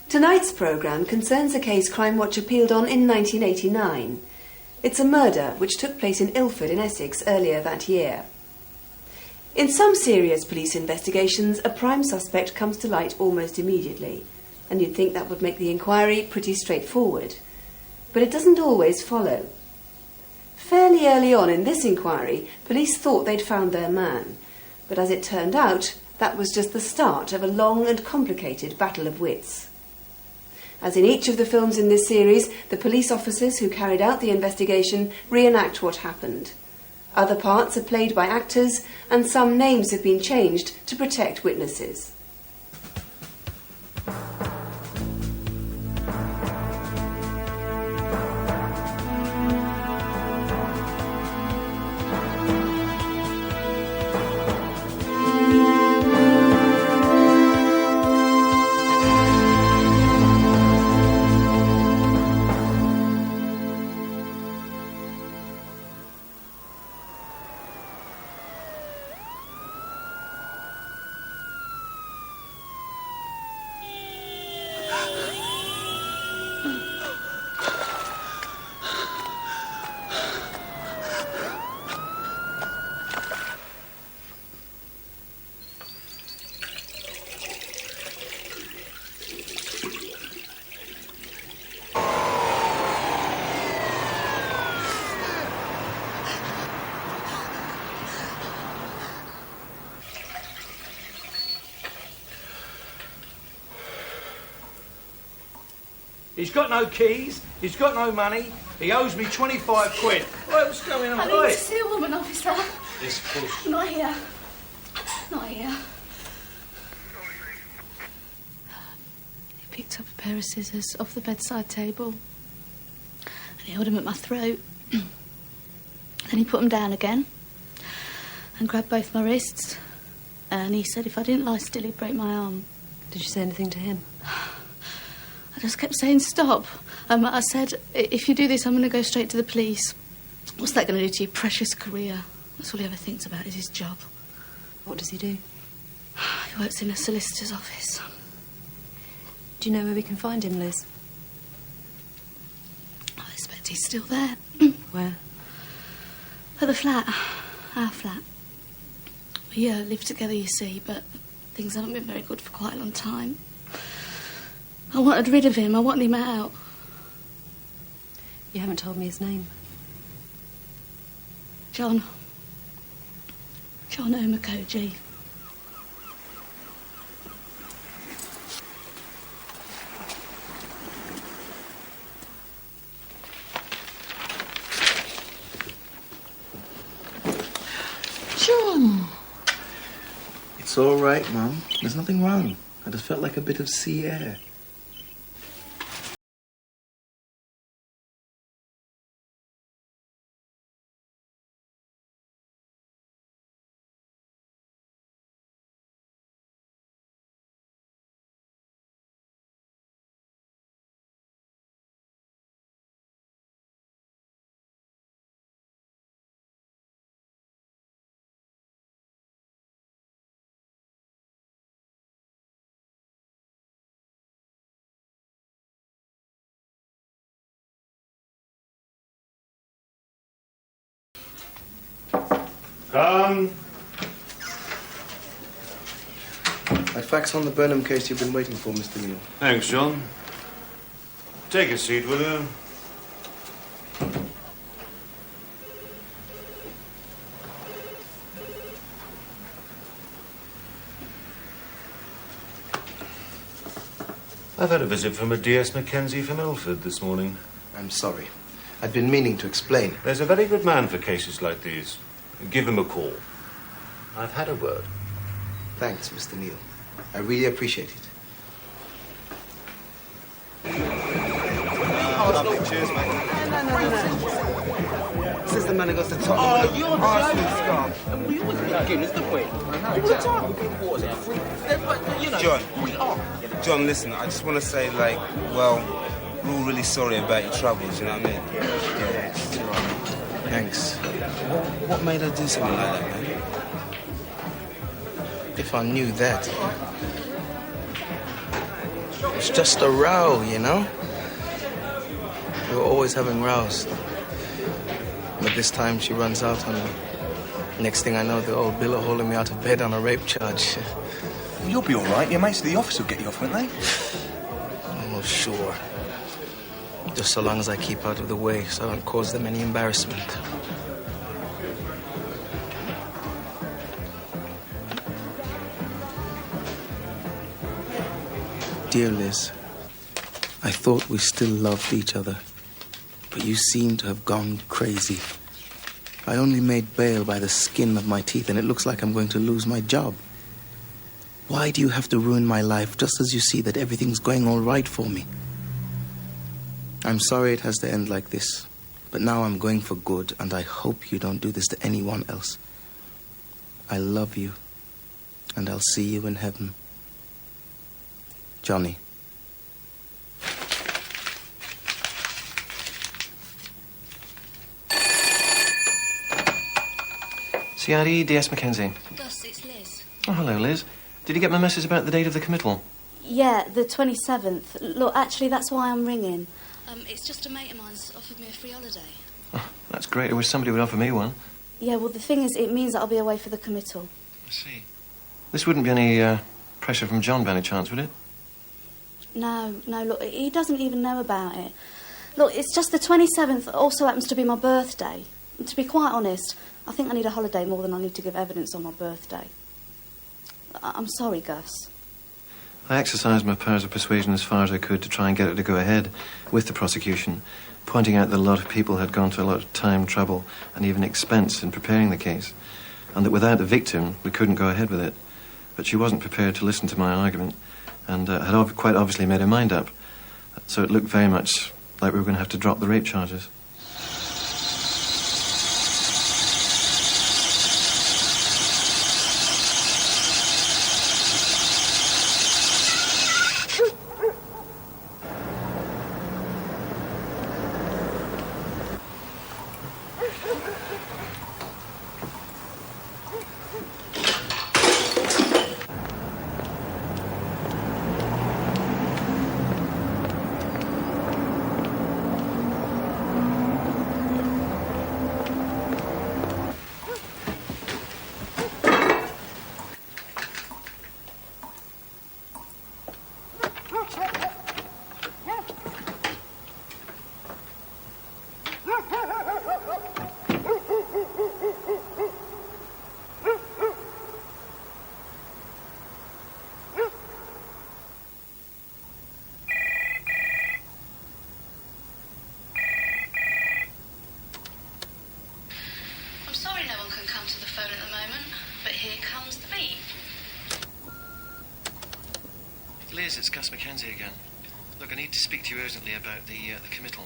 Tonight's programme concerns a case Crimewatch appealed on in 1989. It's a murder which took place in Ilford in Essex earlier that year. In some serious police investigations, a prime suspect comes to light almost immediately, and you'd think that would make the inquiry pretty straightforward. But it doesn't always follow. Fairly early on in this inquiry, police thought they'd found their man, but as it turned out, that was just the start of a long and complicated battle of wits. As in each of the films in this series, the police officers who carried out the investigation reenact what happened. Other parts are played by actors, and some names have been changed to protect witnesses. He's got no keys, he's got no money, he owes me 25 quid. What's going on? I need to see a woman, officer. This push. Not here. Not here. He picked up a pair of scissors off the bedside table and he held them at my throat. Then he put them down again and grabbed both my wrists, and he said if I didn't lie still he'd break my arm. Did you say anything to him? I just kept saying, stop. I said, if you do this, I'm going to go straight to the police. What's that going to do to your precious career? That's all he ever thinks about is his job. What does he do? He works in a solicitor's office. Do you know where we can find him, Liz? I expect he's still there. Where? At the flat. Our flat. We live together, you see, but things haven't been very good for quite a long time. I wanted rid of him. I wanted him out. You haven't told me his name. John Omokhoje. John! It's all right, Mum. There's nothing wrong. I just felt like a bit of sea air. My fax on the Burnham case you've been waiting for, Mr. Neal. Thanks, John. Take a seat, will you? I've had a visit from a DS Mackenzie from Ilford this morning. I'm sorry. I'd been meaning to explain. There's a very good man for cases like these. Give him a call. I've had a word. Thanks, Mr. Neal. I really appreciate it. Oh, lovely. Cheers, mate. No. This is the man who goes to top. Oh, you're joking. We always be Guinness, don't we? All the time. What was it? You know, John. We are. John, listen, I just want to say, like, well, we're all really sorry about your troubles, you know what I mean? Yeah, it's all right. Thanks. What made her do something like that, man? If I knew that. It's just a row, you know? We were always having rows. But this time she runs out on me. Next thing I know, the old bill are hauling me out of bed on a rape charge. Well, you'll be all right. Your mates at the office will get you off, won't they? Oh, sure. Just so long as I keep out of the way so I don't cause them any embarrassment. Dear Liz, I thought we still loved each other, but you seem to have gone crazy. I only made bail by the skin of my teeth, and it looks like I'm going to lose my job. Why do you have to ruin my life just as you see that everything's going all right for me? I'm sorry it has to end like this, but now I'm going for good, and I hope you don't do this to anyone else. I love you, and I'll see you in heaven. Johnny. CRE, DS Mackenzie. Gus, it's Liz. Oh, hello, Liz. Did you get my message about the date of the committal? Yeah, the 27th. Look, actually, that's why I'm ringing. It's just a mate of mine's offered me a free holiday. Oh, that's great. I wish somebody would offer me one. Yeah, well, the thing is, it means that I'll be away for the committal. I see. This wouldn't be any pressure from John by any chance, would it? No, look, he doesn't even know about it. Look, it's just the 27th also happens to be my birthday. And to be quite honest, I think I need a holiday more than I need to give evidence on my birthday. I'm sorry, Gus. I exercised my powers of persuasion as far as I could to try and get it to go ahead with the prosecution, pointing out that a lot of people had gone to a lot of time, trouble, and even expense in preparing the case, and that without the victim, we couldn't go ahead with it. But she wasn't prepared to listen to my argument, and had quite obviously made her mind up. So it looked very much like we were going to have to drop the rape charges. Liz, it's Gus Mackenzie again. Look, I need to speak to you urgently about the committal.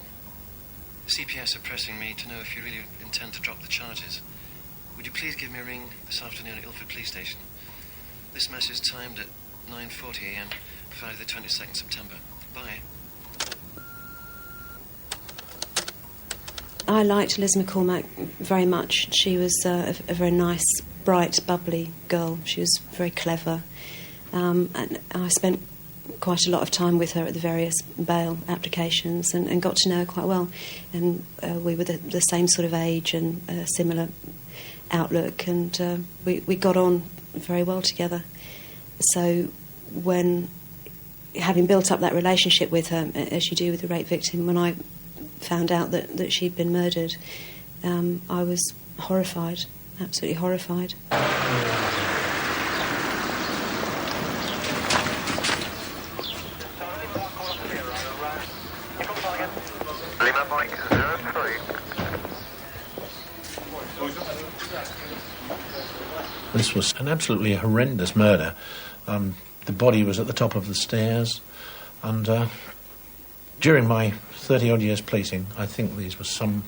The CPS are pressing me to know if you really intend to drop the charges. Would you please give me a ring this afternoon at Ilford Police Station? This message is timed at 9:40 a.m. Friday the 22nd September. Bye. I liked Liz McCormack very much. She was a very nice, bright, bubbly girl. She was very clever. And I spent quite a lot of time with her at the various bail applications and got to know her quite well. And we were the same sort of age and similar outlook, and we got on very well together. So when, having built up that relationship with her, as you do with a rape victim, when I found out that she'd been murdered, I was horrified, absolutely horrified. This was an absolutely horrendous murder. The body was at the top of the stairs, and during my 30-odd years policing, I think these were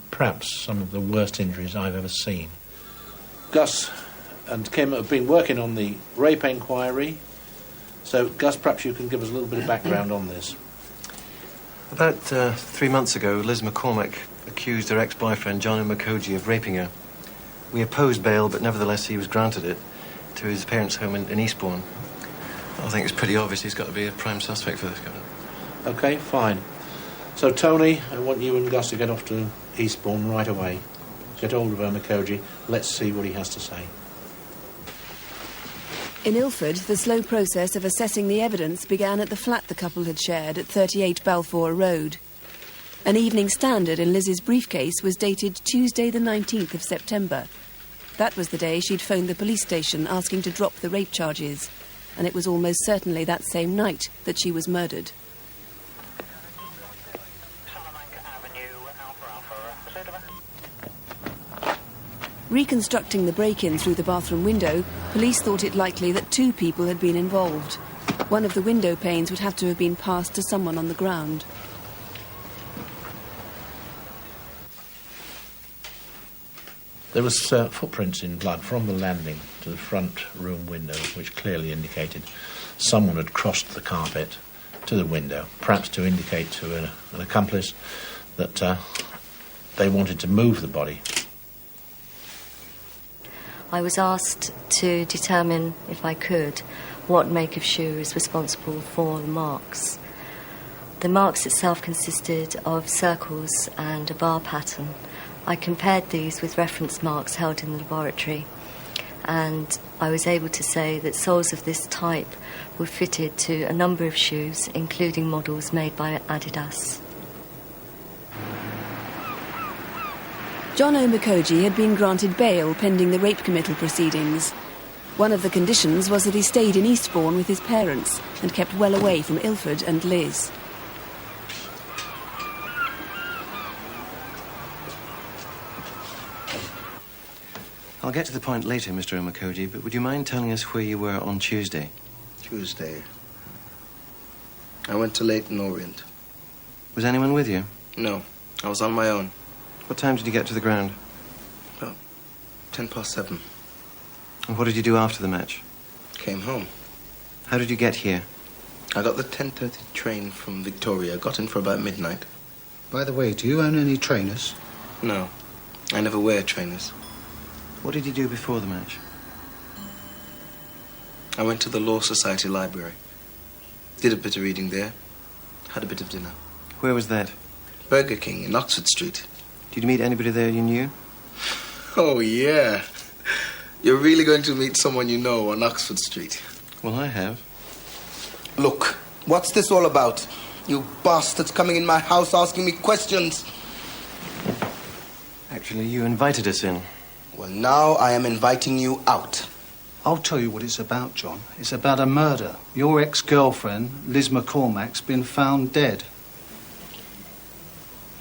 perhaps some of the worst injuries I've ever seen. Gus and Kim have been working on the rape inquiry, so Gus, perhaps you can give us a little bit of background on this. About 3 months ago, Liz McCormack accused her ex-boyfriend, John Omokhoje, of raping her. We opposed bail, but nevertheless he was granted it to his parents' home in Eastbourne. I think it's pretty obvious he's got to be a prime suspect for this, Governor. OK, fine. So, Tony, I want you and Gus to get off to Eastbourne right away. Get hold of Omokhoje. Let's see what he has to say. In Ilford, the slow process of assessing the evidence began at the flat the couple had shared at 38 Balfour Road. An Evening Standard in Liz's briefcase was dated Tuesday the 19th of September. That was the day she'd phoned the police station asking to drop the rape charges, and it was almost certainly that same night that she was murdered. Reconstructing the break-in through the bathroom window, police thought it likely that 2 people had been involved. One of the window panes would have to have been passed to someone on the ground. There was footprints in blood from the landing to the front room window, which clearly indicated someone had crossed the carpet to the window, perhaps to indicate to an accomplice that they wanted to move the body. I was asked to determine, if I could, what make of shoe is responsible for the marks. The marks itself consisted of circles and a bar pattern. I compared these with reference marks held in the laboratory, and I was able to say that soles of this type were fitted to a number of shoes, including models made by Adidas. John Omokhoje had been granted bail pending the rape committal proceedings. One of the conditions was that he stayed in Eastbourne with his parents and kept well away from Ilford and Liz. I'll get to the point later, Mr. Omokhoje, but would you mind telling us where you were on Tuesday? Tuesday. I went to Leighton Orient. Was anyone with you? No, I was on my own. What time did you get to the ground? About 7:10. And what did you do after the match? Came home. How did you get here? I got the 10:30 train from Victoria. Got in for about midnight. By the way, do you own any trainers? No, I never wear trainers. What did you do before the match? I went to the Law Society library. Did a bit of reading there. Had a bit of dinner. Where was that? Burger King in Oxford Street. Did you meet anybody there you knew? Oh, yeah. You're really going to meet someone you know on Oxford Street? Well, I have. Look, what's this all about? You bastards coming in my house asking me questions. Actually, you invited us in. Well, now I am inviting you out. I'll tell you what it's about, John. It's about a murder. Your ex-girlfriend, Liz McCormack's been found dead.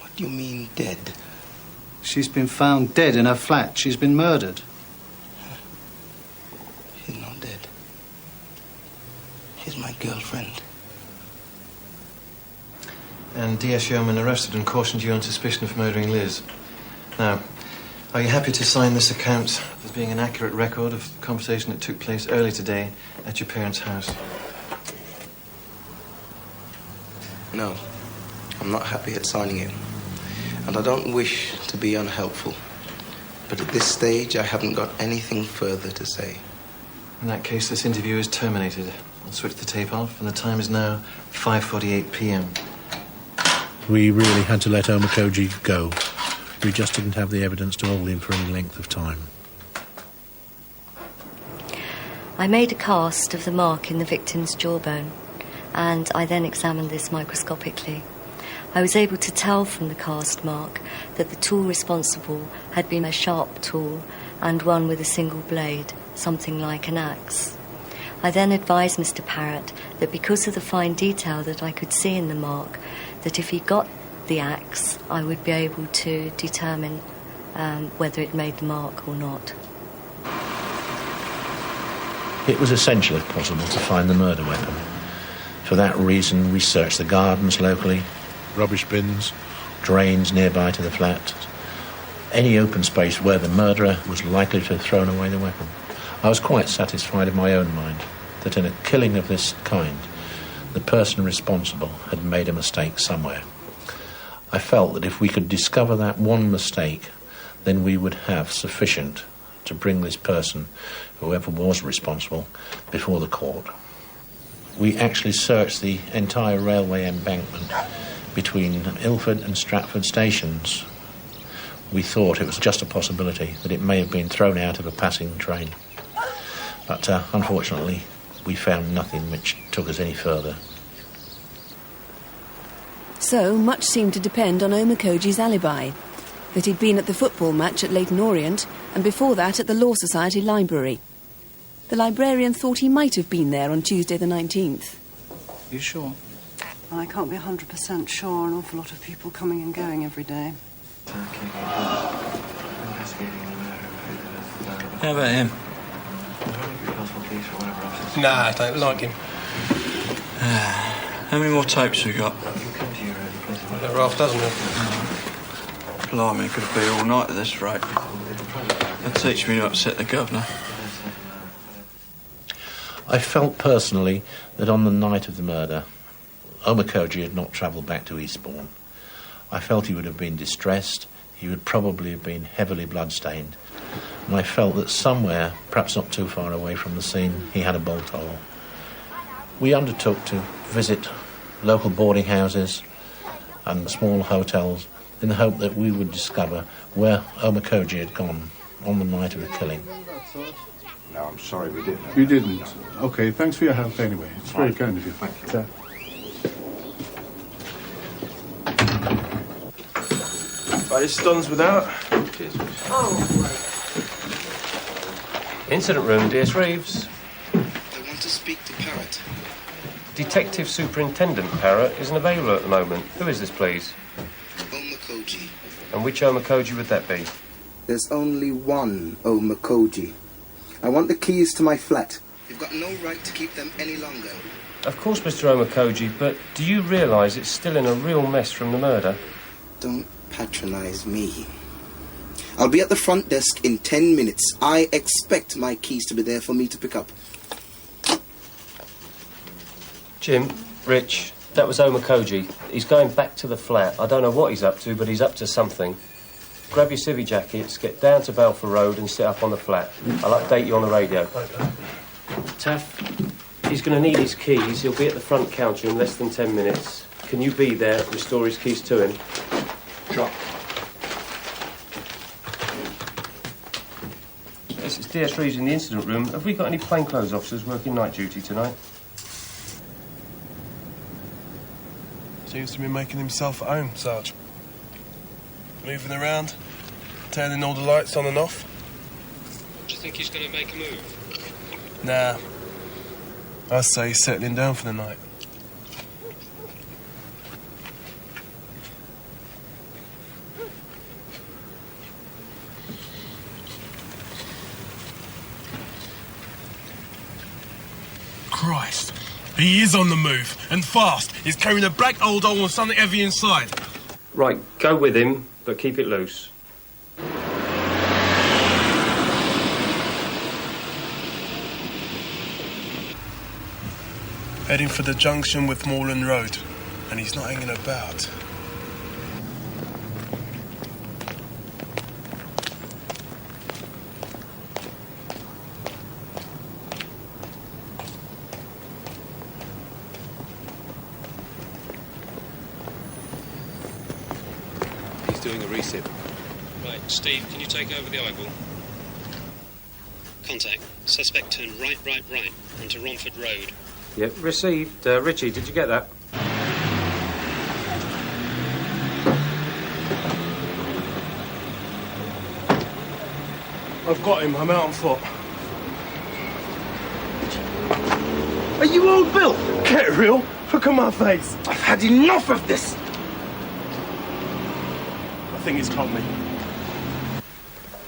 What do you mean, dead? She's been found dead in her flat. She's been murdered. She's not dead. She's my girlfriend. And D.S. Yeoman arrested and cautioned you on suspicion of murdering Liz. Now, are you happy to sign this account as being an accurate record of the conversation that took place early today at your parents' house? No, I'm not happy at signing it. And I don't wish to be unhelpful. But at this stage, I haven't got anything further to say. In that case, this interview is terminated. I'll switch the tape off, and the time is now 5:48 p.m. We really had to let Omokhoje go. We just didn't have the evidence to hold him for any length of time. I made a cast of the mark in the victim's jawbone, and I then examined this microscopically. I was able to tell from the cast mark that the tool responsible had been a sharp tool and one with a single blade, something like an axe. I then advised Mr. Parrott that because of the fine detail that I could see in the mark, that if he got the axe, I would be able to determine whether it made the mark or not. It was essential, if possible, to find the murder weapon. For that reason, we searched the gardens locally, rubbish bins, drains nearby to the flat, any open space where the murderer was likely to have thrown away the weapon. I was quite satisfied in my own mind that in a killing of this kind, the person responsible had made a mistake somewhere. I felt that if we could discover that one mistake, then we would have sufficient to bring this person, whoever was responsible, before the court. We actually searched the entire railway embankment between Ilford and Stratford stations. We thought it was just a possibility that it may have been thrown out of a passing train. But unfortunately, we found nothing which took us any further. So, much seemed to depend on Omokhoje's alibi, that he'd been at the football match at Leyton Orient and before that at the Law Society Library. The librarian thought he might have been there on Tuesday the 19th. You sure? I can't be 100% sure. An awful lot of people coming and going every day. How about him? Nah, I don't like him. How many more tapes we got? There are half dozen of them. Blimey, could be all night at this rate. That'd teach me to upset the governor. I felt personally that on the night of the murder, Omokhoje had not travelled back to Eastbourne. I felt he would have been distressed, he would probably have been heavily bloodstained, and I felt that somewhere, perhaps not too far away from the scene, he had a bolt hole. We undertook to visit local boarding houses and small hotels in the hope that we would discover where Omokhoje had gone on the night of the killing. No, I'm sorry, we didn't. You didn't? OK, thanks for your help anyway. It's very kind of you. Thank you. Right, this Don's without. Cheers. Incident room, DS Reeves. I want to speak to Parrott. Detective Superintendent Parrott isn't available at the moment. Who is this, please? Omokhoje. And which Omokhoje would that be? There's only one Omokhoje. I want the keys to my flat. You've got no right to keep them any longer. Of course, Mr. Omokhoje, but do you realise it's still in a real mess from the murder? Don't patronise me. I'll be at the front desk in 10 minutes. I expect my keys to be there for me to pick up. Jim, Rich, that was Omokhoje. He's going back to the flat. I don't know what he's up to, but he's up to something. Grab your civvy jackets, get down to Balfour Road and sit up on the flat. I'll update you on the radio. Taff, he's going to need his keys. He'll be at the front counter in less than 10 minutes. Can you be there and restore his keys to him? Sure. Yes, it's DS Reeves in the incident room. Have we got any plainclothes officers working night duty tonight? Seems to be making himself at home, Sarge. Moving around, turning all the lights on and off. Do you think he's going to make a move? Nah. I say he's settling down for the night. Christ. He is on the move, and fast. He's carrying a black old hole with something heavy inside. Right, go with him, but keep it loose. Heading for the junction with Moreland Road, and he's not hanging about. Doing a recip. Right, Steve, can you take over the eyeball? Contact. Suspect turned right onto Romford Road. Yep, received. Richie, did you get that? I've got him. I'm out on foot. Are you old Bill? Get real. Look at my face. I've had enough of this. I think he's caught me.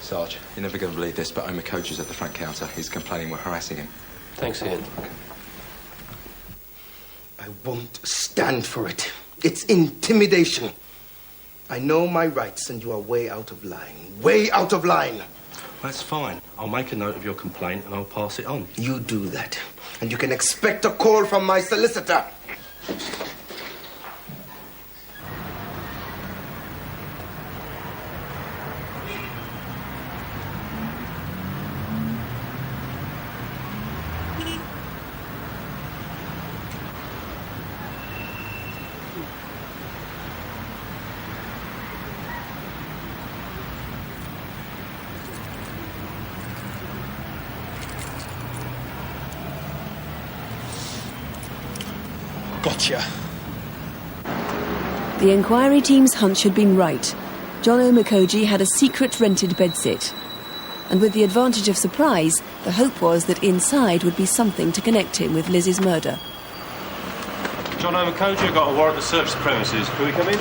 Sarge, you're never going to believe this, but Omokhoje's at the front counter. He's complaining we're harassing him. Thanks, Ian. I won't stand for it. It's intimidation. I know my rights, and you are way out of line. Way out of line. That's fine. I'll make a note of your complaint and I'll pass it on. You do that, and you can expect a call from my solicitor. Gotcha. The inquiry team's hunch had been right. John Omokhoje had a secret rented bedsit. And with the advantage of surprise, the hope was that inside would be something to connect him with Liz's murder. John Omokhoje got a warrant to search the premises. Can we come in?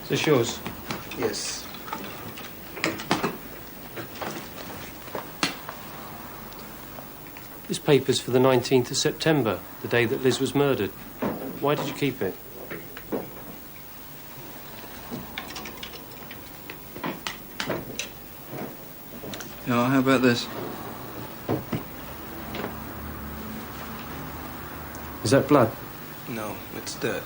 Is this yours? Yes. This paper's for the 19th of September, the day that Liz was murdered. Why did you keep it? Yeah, how about this? Is that blood? No, it's dirt.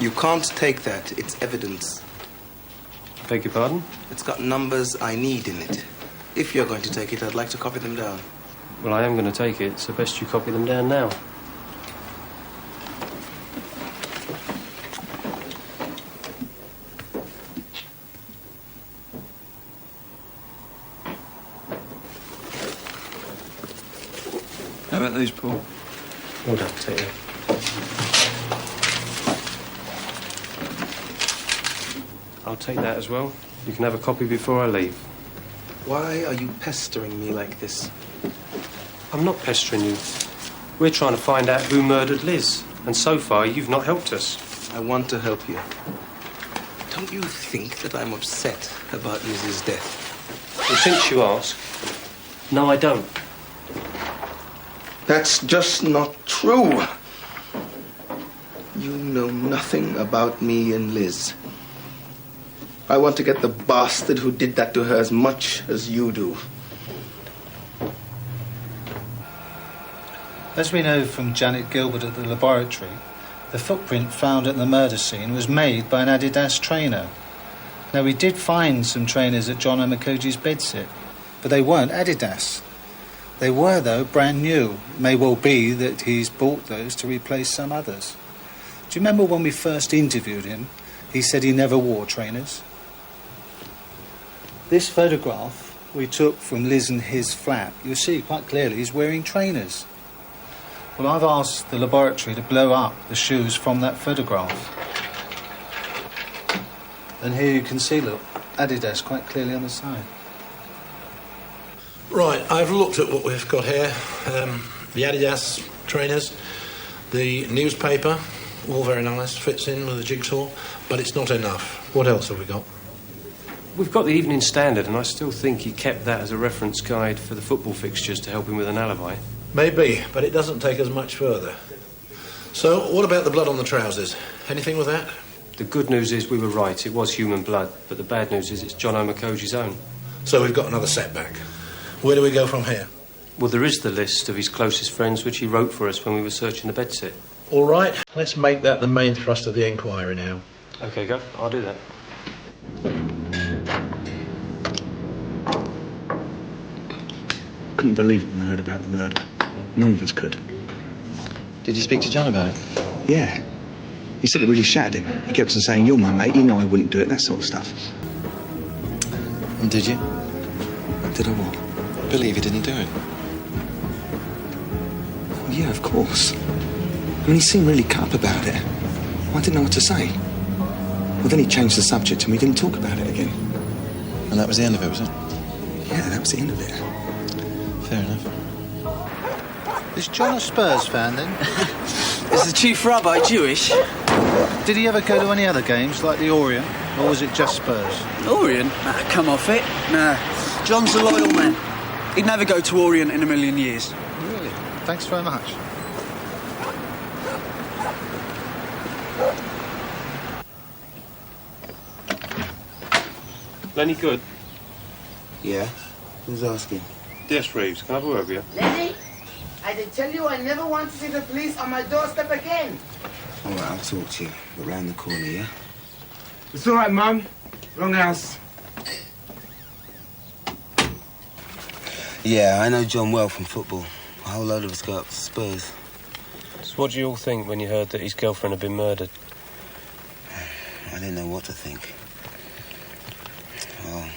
You can't take that. It's evidence. Beg your pardon? It's got numbers I need in it. If you're going to take it, I'd like to copy them down. Well, I am going to take it, so best you copy them down now. How about these, Paul? Well done, take them. I'll take that as well. You can have a copy before I leave. Why are you pestering me like this? I'm not pestering you. We're trying to find out who murdered Liz, and so far you've not helped us. I want to help you. Don't you think that I'm upset about Liz's death? Well, since you ask, no, I don't. That's just not true. You know nothing about me and Liz. I want to get the bastard who did that to her as much as you do. As we know from Janet Gilbert at the laboratory, the footprint found at the murder scene was made by an Adidas trainer. Now, we did find some trainers at John Omokhoje's bedsit, but they weren't Adidas. They were, though, brand new. It may well be that he's bought those to replace some others. Do you remember when we first interviewed him, he said he never wore trainers? This photograph we took from Liz and his flat, you'll see quite clearly he's wearing trainers. Well, I've asked the laboratory to blow up the shoes from that photograph. And here you can see, look, Adidas quite clearly on the side. Right, I've looked at what we've got here. The Adidas trainers, the newspaper, all very nice, fits in with the jigsaw, but it's not enough. What else have we got? We've got the Evening Standard, and I still think he kept that as a reference guide for the football fixtures to help him with an alibi. Maybe, but it doesn't take us much further. So, what about the blood on the trousers? Anything with that? The good news is we were right, it was human blood, but the bad news is it's John Omokhoje's own. So we've got another setback. Where do we go from here? Well, there is the list of his closest friends which he wrote for us when we were searching the bedsit. All right, let's make that the main thrust of the inquiry now. OK, go. I'll do that. Couldn't believe it when I heard about the murder. None of us could. Did you speak to John about it? Yeah. He said it really shattered him. He kept on saying, "You're my mate, you know I wouldn't do it," that sort of stuff. And did you? Did I what? Believe he didn't do it? Well, yeah, of course. I mean, he seemed really cut up about it. I didn't know what to say. Well, then he changed the subject and we didn't talk about it again. And that was the end of it, was it? Yeah, that was the end of it. Fair enough. Is John a Spurs fan, then? Is the chief rabbi Jewish? Did he ever go to any other games, like the Orient, or was it just Spurs? Orient? Come off it. Nah. John's a loyal man. He'd never go to Orient in a million years. Really? Thanks very much. Lenny Good? Yeah? Who's asking? Yes, Reeves. Can I have a word with you? Lenny, I did tell you I never want to see the police on my doorstep again. All right, I'll talk to you. But round the corner, yeah? It's all right, Mum. Wrong house. Yeah, I know John well from football. A whole load of us go up to Spurs. So what do you all think when you heard that his girlfriend had been murdered? I didn't know what to think. Well,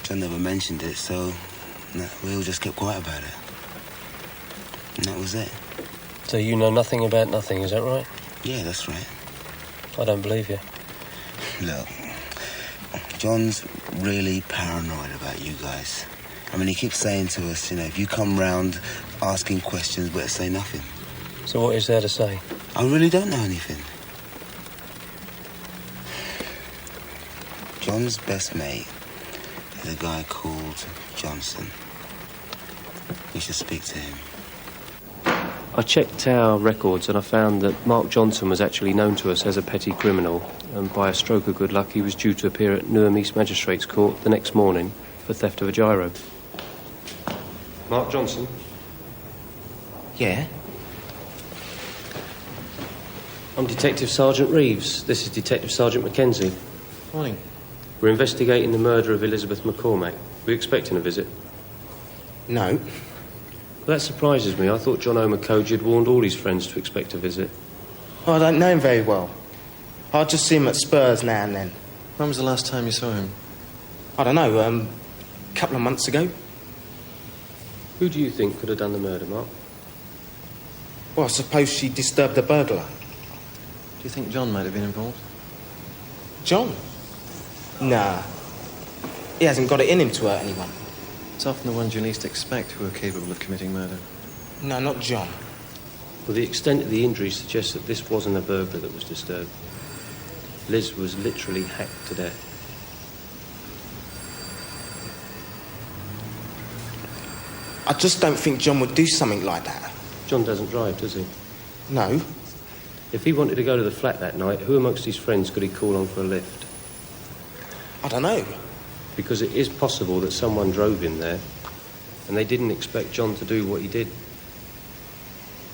John never mentioned it, so we all just kept quiet about it. And that was it. So you know nothing about nothing, is that right? Yeah, that's right. I don't believe you. Look, John's really paranoid about you guys. I mean, he keeps saying to us, if you come round asking questions, better say nothing. So what is there to say? I really don't know anything. John's best mate is a guy called Johnson. You should speak to him. I checked our records and I found that Mark Johnson was actually known to us as a petty criminal, and by a stroke of good luck he was due to appear at Newham East Magistrates Court the next morning for theft of a gyro. Mark Johnson? Yeah? I'm Detective Sergeant Reeves. This is Detective Sergeant Mackenzie. Morning. We're investigating the murder of Elizabeth McCormack. Were you expecting a visit? No. Well, that surprises me. I thought John Omokhoje had warned all his friends to expect a visit. Oh, I don't know him very well. I just see him at Spurs now and then. When was the last time you saw him? I don't know, a couple of months ago. Who do you think could have done the murder, Mark? Well, I suppose she disturbed the burglar. Do you think John might have been involved? John? Nah. He hasn't got it in him to hurt anyone. It's often the ones you least expect who are capable of committing murder. No, not John. Well, the extent of the injury suggests that this wasn't a burglar that was disturbed. Liz was literally hacked to death. I just don't think John would do something like that. John doesn't drive, does he? No. If he wanted to go to the flat that night, who amongst his friends could he call on for a lift? I don't know. Because it is possible that someone drove him there and they didn't expect John to do what he did.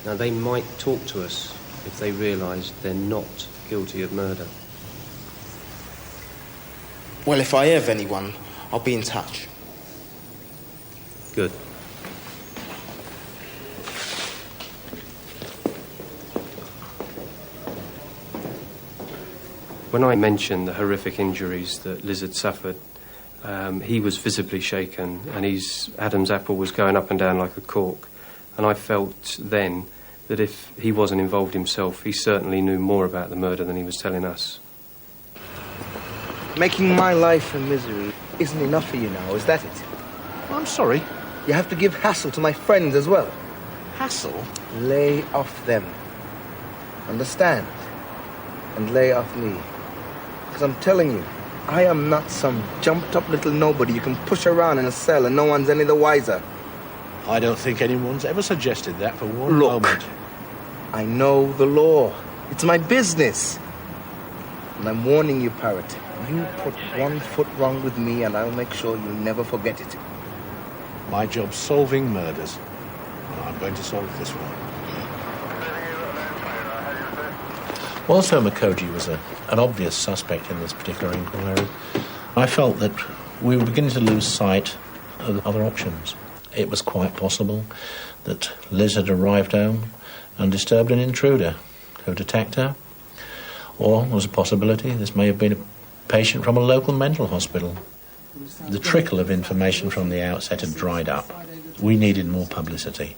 Now, they might talk to us if they realise they're not guilty of murder. Well, if I have anyone, I'll be in touch. Good. When I mentioned the horrific injuries that Liz had suffered, he was visibly shaken and his Adam's apple was going up and down like a cork. And I felt then that if he wasn't involved himself, he certainly knew more about the murder than he was telling us. Making my life a misery isn't enough for you now, is that it? I'm sorry. You have to give hassle to my friends as well. Hassle? Lay off them. Understand? And lay off me. Because I'm telling you, I am not some jumped-up little nobody you can push around in a cell and no one's any the wiser. I don't think anyone's ever suggested that for one Look, moment. I know the law. It's my business. And I'm warning you, Parrot. You put one foot wrong with me and I'll make sure you never forget it. My job's solving murders. And I'm going to solve this one. Whilst Omokhoje was an obvious suspect in this particular inquiry, I felt that we were beginning to lose sight of the other options. It was quite possible that Liz had arrived home and disturbed an intruder who had attacked her. Or there was a possibility this may have been a patient from a local mental hospital. The trickle of information from the outset had dried up. We needed more publicity.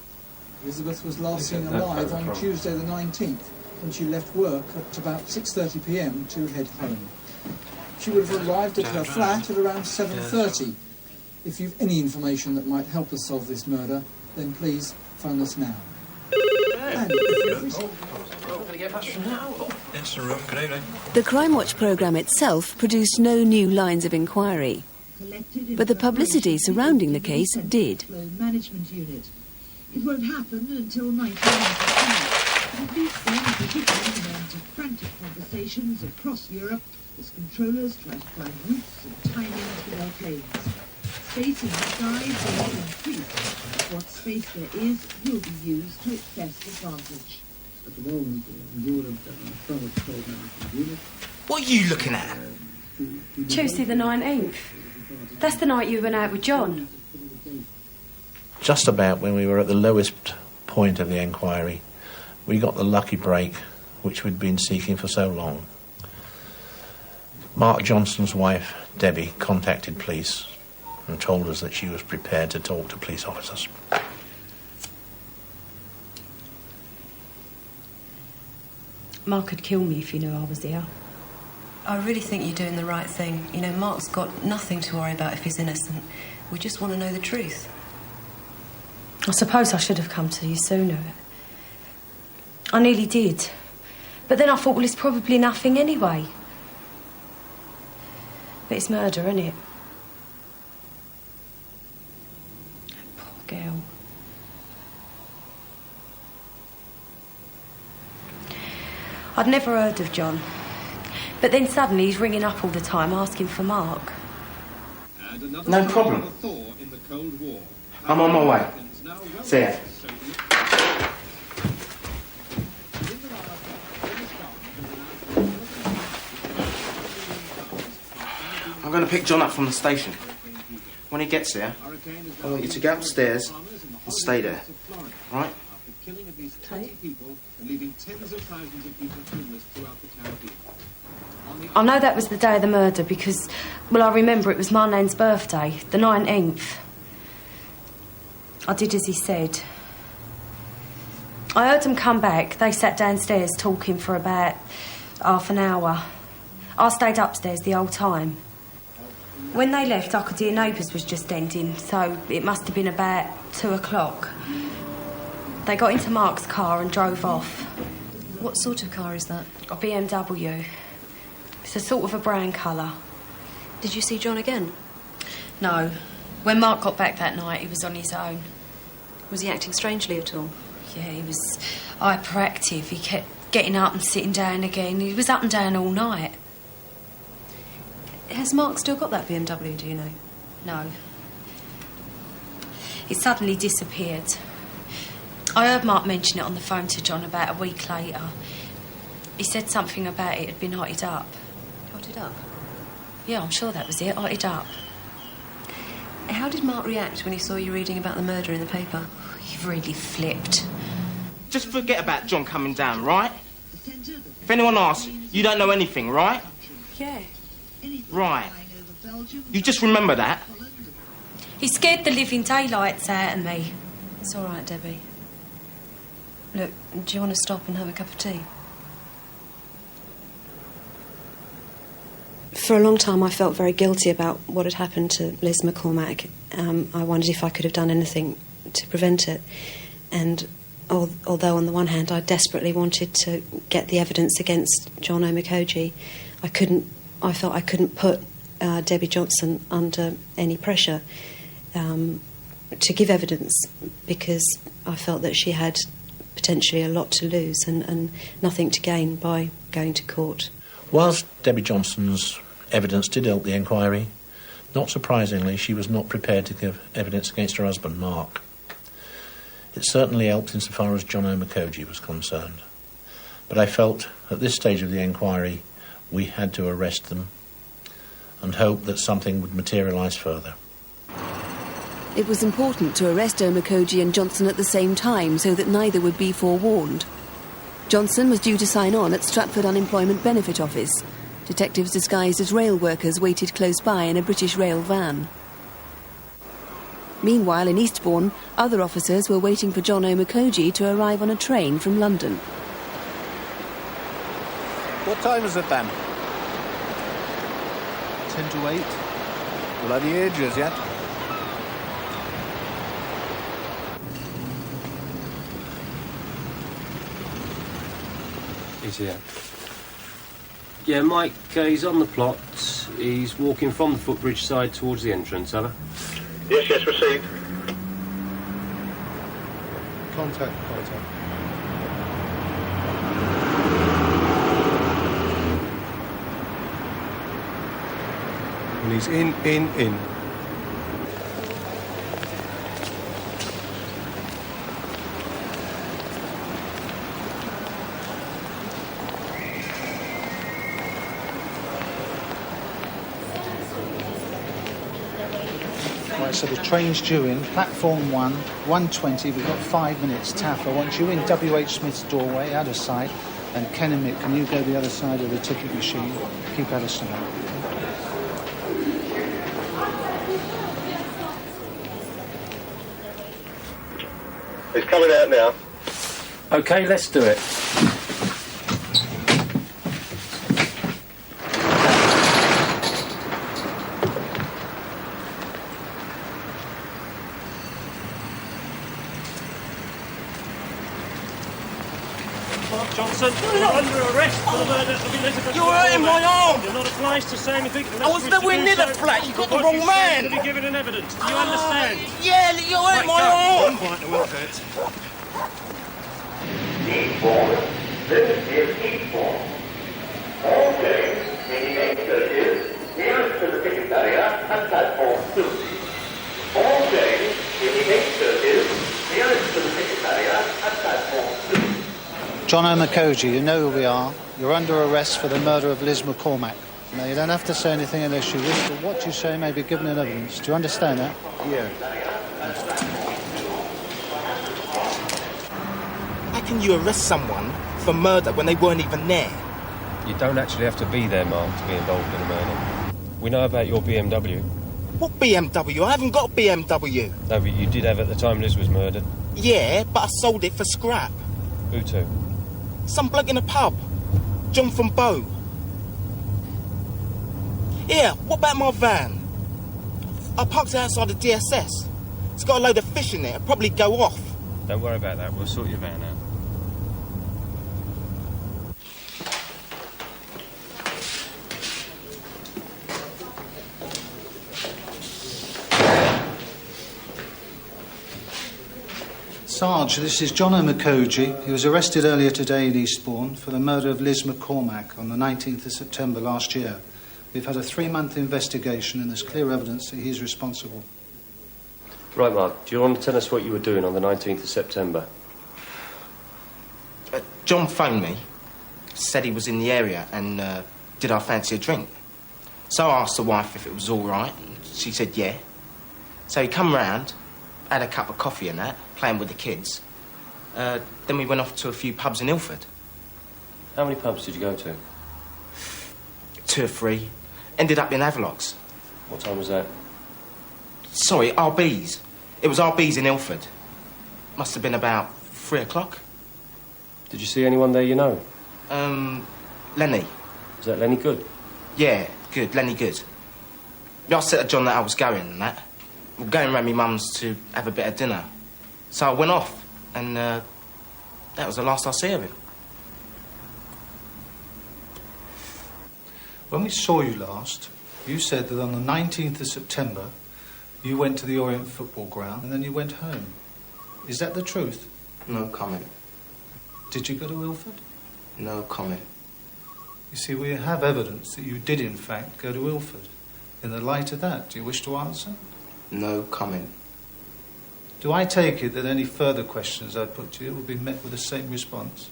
Elizabeth was last seen alive on Tuesday the 19th when she left work at about 6:30 p.m. to head home. She would have arrived at her flat at around 7:30. If you've any information that might help us solve this murder, then please phone us now. The Crimewatch programme itself produced no new lines of inquiry, but the publicity surrounding the case did. Management unit. It won't happen until 1995. At least then it will give them to frantic conversations across Europe as controllers try to find routes and timings for their planes. Space in the skies will increase. What space there is will be used to its best advantage. At the moment, Europe program unit. What are you looking at? Tuesday the 19th. That's the night you went out with John. just about when we were at the lowest point of the inquiry, we got the lucky break which we'd been seeking for so long. Mark Johnson's wife, Debbie, contacted police and told us that she was prepared to talk to police officers. Mark could kill me if he knew I was here. I really think you're doing the right thing. You know, Mark's got nothing to worry about if he's innocent. We just want to know the truth. I suppose I should have come to you sooner. I nearly did. But then I thought, well, it's probably nothing anyway. But it's murder, isn't it? Poor girl. I'd never heard of John. But then suddenly he's ringing up all the time asking for Mark. No problem. I'm on my way. See ya. I'm going to pick John up from the station. When he gets there, I want you to go upstairs and stay there. All right? Killing at least 20 people and leaving tens of thousands of people homeless throughout the Caribbean. I know that was the day of the murder because, well, I remember it was my nan's birthday, the 19th. I did as he said. I heard them come back. They sat downstairs talking for about half an hour. I stayed upstairs the whole time. When they left, I could hear neighbours was just ending, so it must have been about 2 o'clock. They got into Mark's car and drove off. What sort of car is that? A BMW. It's a sort of a brown colour. Did you see John again? No. When Mark got back that night, he was on his own. Was he acting strangely at all? Yeah, he was hyperactive. He kept getting up and sitting down again. He was up and down all night. Has Mark still got that BMW, do you know? No. It suddenly disappeared. I heard Mark mention it on the phone to John about a week later. He said something about it had been hotted up. Hotted up? Yeah, I'm sure that was it, hotted up. How did Mark react when he saw you reading about the murder in the paper? He really flipped. Just forget about John coming down, right? If anyone asks, you don't know anything, right? Yeah. Right. You just remember that. He scared the living daylights out of me. It's all right, Debbie. Look, do you want to stop and have a cup of tea? For a long time, I felt very guilty about what had happened to Liz McCormack. I wondered if I could have done anything to prevent it. And although on the one hand I desperately wanted to get the evidence against John Omokhoje, I felt I couldn't put Debbie Johnson under any pressure to give evidence because I felt that she had potentially a lot to lose and nothing to gain by going to court. Whilst Debbie Johnson's evidence did help the inquiry, not surprisingly, she was not prepared to give evidence against her husband, Mark. It certainly helped insofar as John Omokhoje was concerned. But I felt, at this stage of the inquiry, we had to arrest them and hope that something would materialise further. It was important to arrest Omokhoje and Johnson at the same time so that neither would be forewarned. Johnson was due to sign on at Stratford Unemployment Benefit Office. Detectives disguised as rail workers waited close by in a British Rail van. Meanwhile, in Eastbourne, other officers were waiting for John Omokhoje to arrive on a train from London. What time is it then? 10 to 8. Bloody ages yet. He's here. Yeah, Mike, he's on the plot. He's walking from the footbridge side towards the entrance, have I? Yes, received. Contact. And he's in. Right, so the train's due in, platform 1, 1:20, we've got 5 minutes. Taff, I want you in W.H. Smith's doorway, out of sight, and Ken and Mick, can you go the other side of the ticket machine? Keep out of sight. It's coming out now. OK, let's do it. Johnson, you're under arrest for the murder of Elizabeth McCormack. You're hurting my arm! You're not obliged to say anything. I was nowhere near the flat. You got the wrong man. To be given in evidence. Do you understand? Yeah, you're hurting my arm. Quiet, it won't hurt. This is Eastbourne. All trains meaning 8:30 nearest to the ticket barrier at platform 2. All trains meaning 8:30 nearest to the ticket barrier at platform 2. John Omokhoje, you know who we are. You're under arrest for the murder of Liz McCormack. Now, you don't have to say anything unless you wish, but what you say may be given in evidence. Do you understand that? Yeah. How can you arrest someone for murder when they weren't even there? You don't actually have to be there, Mark, to be involved in a murder. We know about your BMW. What BMW? I haven't got a BMW. No, but you did have at the time Liz was murdered. Yeah, but I sold it for scrap. Who to? Some bloke in a pub. John from Bow. Yeah, what about my van? I parked it outside the DSS. It's got a load of fish in it. It'll probably go off. Don't worry about that. We'll sort your van out. Sarge, this is John Omokhoje. He was arrested earlier today in Eastbourne for the murder of Liz McCormack on the 19th of September last year. We've had a 3-month investigation and there's clear evidence that he's responsible. Right, Mark, do you want to tell us what you were doing on the 19th of September? John phoned me, said he was in the area and did I fancy a drink? So I asked the wife if it was all right and she said yeah. So he come round, had a cup of coffee and that, playing with the kids. Then we went off to a few pubs in Ilford. How many pubs did you go to? 2 or 3. Ended up in Havelocks. What time was that? Sorry, RB's. It was RB's in Ilford. Must have been about 3 o'clock. Did you see anyone there you know? Lenny. Is that Lenny Good? Yeah, good, Lenny Good. I said to John that I was going and that. We're going round my mum's to have a bit of dinner. So I went off, and that was the last I see of him. When we saw you last, you said that on the 19th of September, you went to the Orient football ground and then you went home. Is that the truth? No comment. Did you go to Ilford? No comment. You see, we have evidence that you did, in fact, go to Ilford. In the light of that, do you wish to answer? No comment. Do I take it that any further questions I put to you will be met with the same response?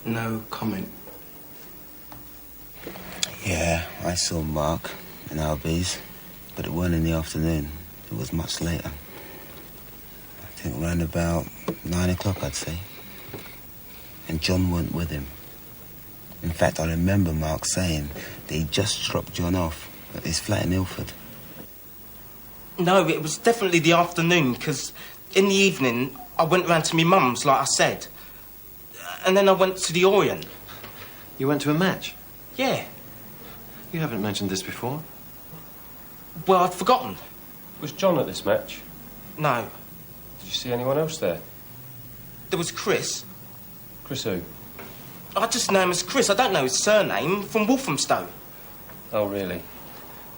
No comment. Yeah, I saw Mark in Albies, but it weren't in the afternoon. It was much later. I think around about 9 o'clock, I'd say. And John went with him. In fact, I remember Mark saying that he just dropped John off at his flat in Ilford. No, it was definitely the afternoon, because in the evening, I went round to my mum's, like I said. And then I went to the Orient. You went to a match? Yeah. You haven't mentioned this before. Well, I'd forgotten. Was John at this match? No. Did you see anyone else there? There was Chris. Chris who? I just know him as Chris. I don't know his surname. From Walthamstow. Oh, really?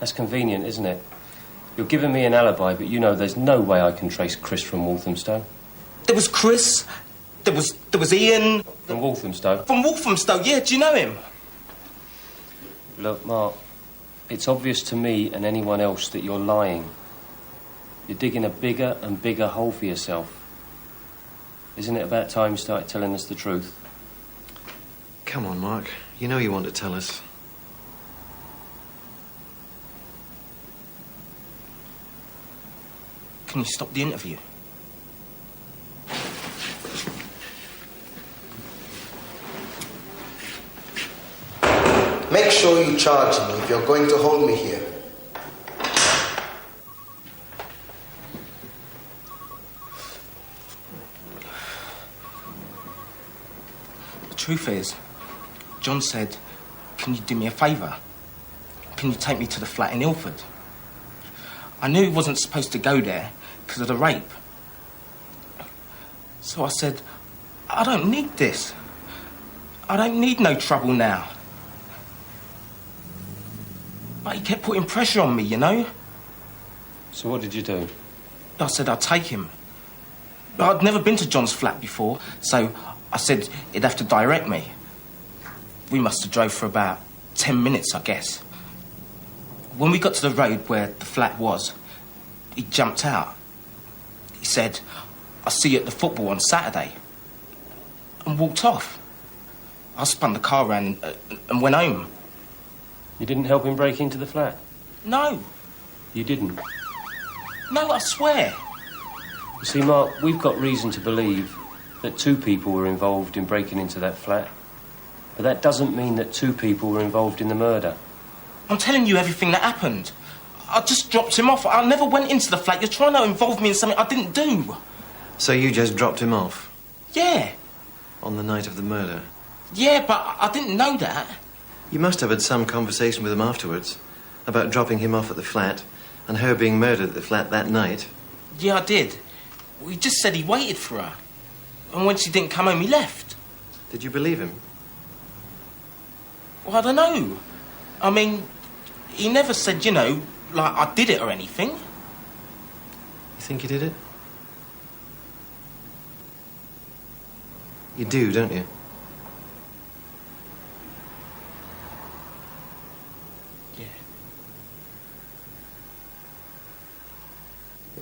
That's convenient, isn't it? You're giving me an alibi, but you know there's no way I can trace Chris from Walthamstow. There was Chris. There was Ian. From Walthamstow? From Walthamstow, yeah. Do you know him? Look, Mark, it's obvious to me and anyone else that you're lying. You're digging a bigger and bigger hole for yourself. Isn't it about time you started telling us the truth? Come on, Mark. You know you want to tell us. Can you stop the interview? Make sure you charge me if you're going to hold me here. The truth is, John said, can you do me a favour? Can you take me to the flat in Ilford? I knew he wasn't supposed to go there because of the rape. So I said, I don't need this. I don't need no trouble now. But he kept putting pressure on me, you know? So what did you do? I said I'd take him. I'd never been to John's flat before, so I said he'd have to direct me. We must have drove for about 10 minutes, I guess. When we got to the road where the flat was, he jumped out. He said, I'll see you at the football on Saturday. And walked off. I spun the car around and went home. You didn't help him break into the flat? No. You didn't? No, I swear. You see, Mark, we've got reason to believe that 2 people were involved in breaking into that flat. But that doesn't mean that 2 people were involved in the murder. I'm telling you everything that happened. I just dropped him off. I never went into the flat. You're trying to involve me in something I didn't do. So you just dropped him off? Yeah. On the night of the murder? Yeah, but I didn't know that. You must have had some conversation with him afterwards about dropping him off at the flat and her being murdered at the flat that night. Yeah, I did. He just said he waited for her. And when she didn't come home, he left. Did you believe him? Well, I don't know. I mean, he never said, you know, like I did it or anything. You think you did it? You do, don't you? Yeah.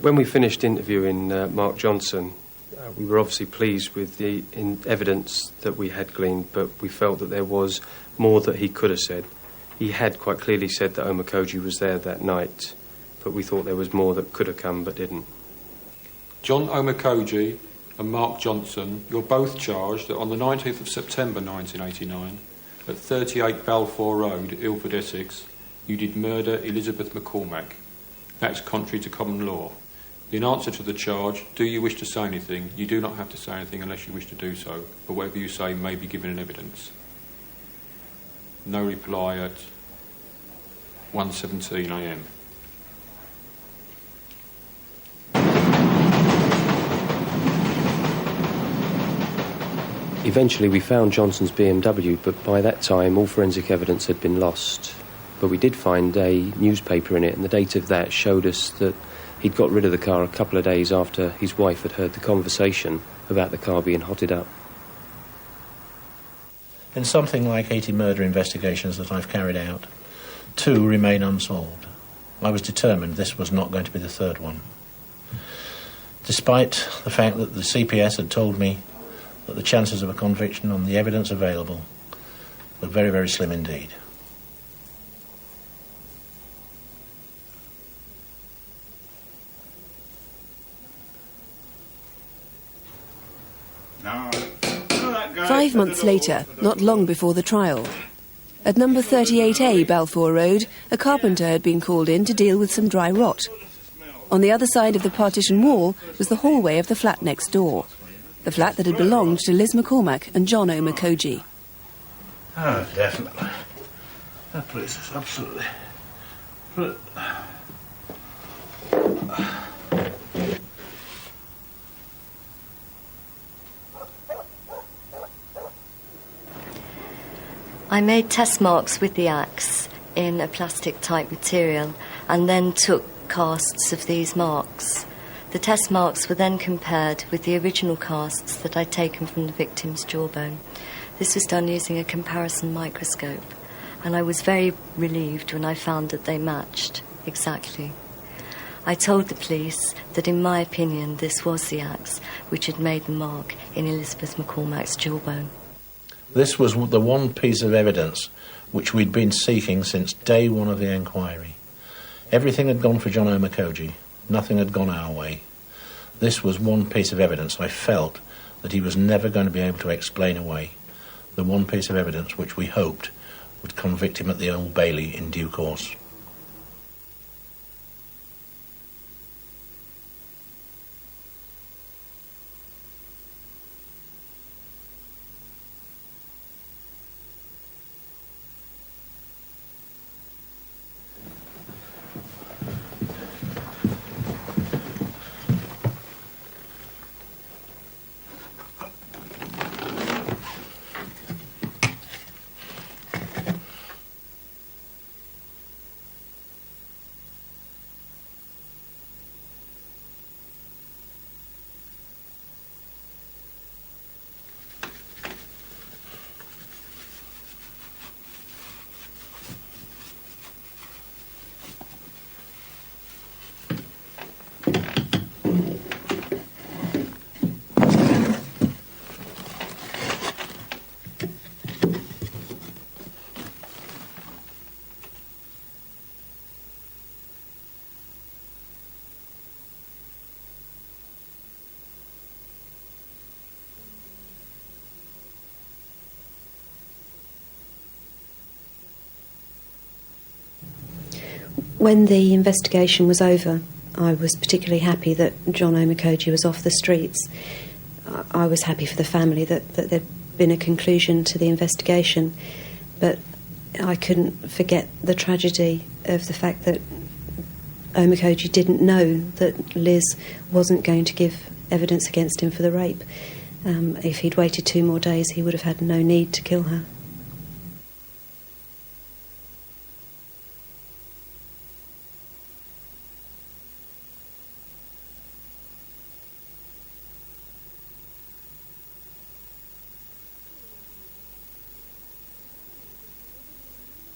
When we finished interviewing Mark Johnson, we were obviously pleased with the evidence that we had gleaned, but we felt that there was more that he could have said. He had quite clearly said that Omokhoje was there that night, but we thought there was more that could have come but didn't. John Omokhoje and Mark Johnson, you're both charged that on the 19th of September 1989, at 38 Balfour Road, Ilford, Essex, you did murder Elizabeth McCormack. That's contrary to common law. In answer to the charge, do you wish to say anything? You do not have to say anything unless you wish to do so, but whatever you say may be given in evidence. No reply at 1:17 a.m. Eventually we found Johnson's BMW, but by that time all forensic evidence had been lost. But we did find a newspaper in it, and the date of that showed us that he'd got rid of the car a couple of days after his wife had heard the conversation about the car being hotted up. In something like 80 murder investigations that I've carried out, 2 remain unsolved. I was determined this was not going to be the 3rd one. Despite the fact that the CPS had told me that the chances of a conviction on the evidence available were very, very slim indeed. No. 5 months later, not long before the trial, at number 38A Balfour Road, a carpenter had been called in to deal with some dry rot. On the other side of the partition wall was the hallway of the flat next door, the flat that had belonged to Liz McCormack and John Omokhoje. Oh, definitely. That place is absolutely... I made test marks with the axe in a plastic-type material and then took casts of these marks. The test marks were then compared with the original casts that I'd taken from the victim's jawbone. This was done using a comparison microscope, and I was very relieved when I found that they matched exactly. I told the police that, in my opinion, this was the axe which had made the mark in Elizabeth McCormack's jawbone. This was the one piece of evidence which we'd been seeking since day one of the inquiry. Everything had gone for John Omokhoje, Nothing had gone our way. This was one piece of evidence I felt that he was never going to be able to explain away. The one piece of evidence which we hoped would convict him at the Old Bailey in due course. When the investigation was over, I was particularly happy that John Omokhoje was off the streets. I was happy for the family that there'd been a conclusion to the investigation, but I couldn't forget the tragedy of the fact that Omokhoje didn't know that Liz wasn't going to give evidence against him for the rape. If he'd waited 2 more days, he would have had no need to kill her.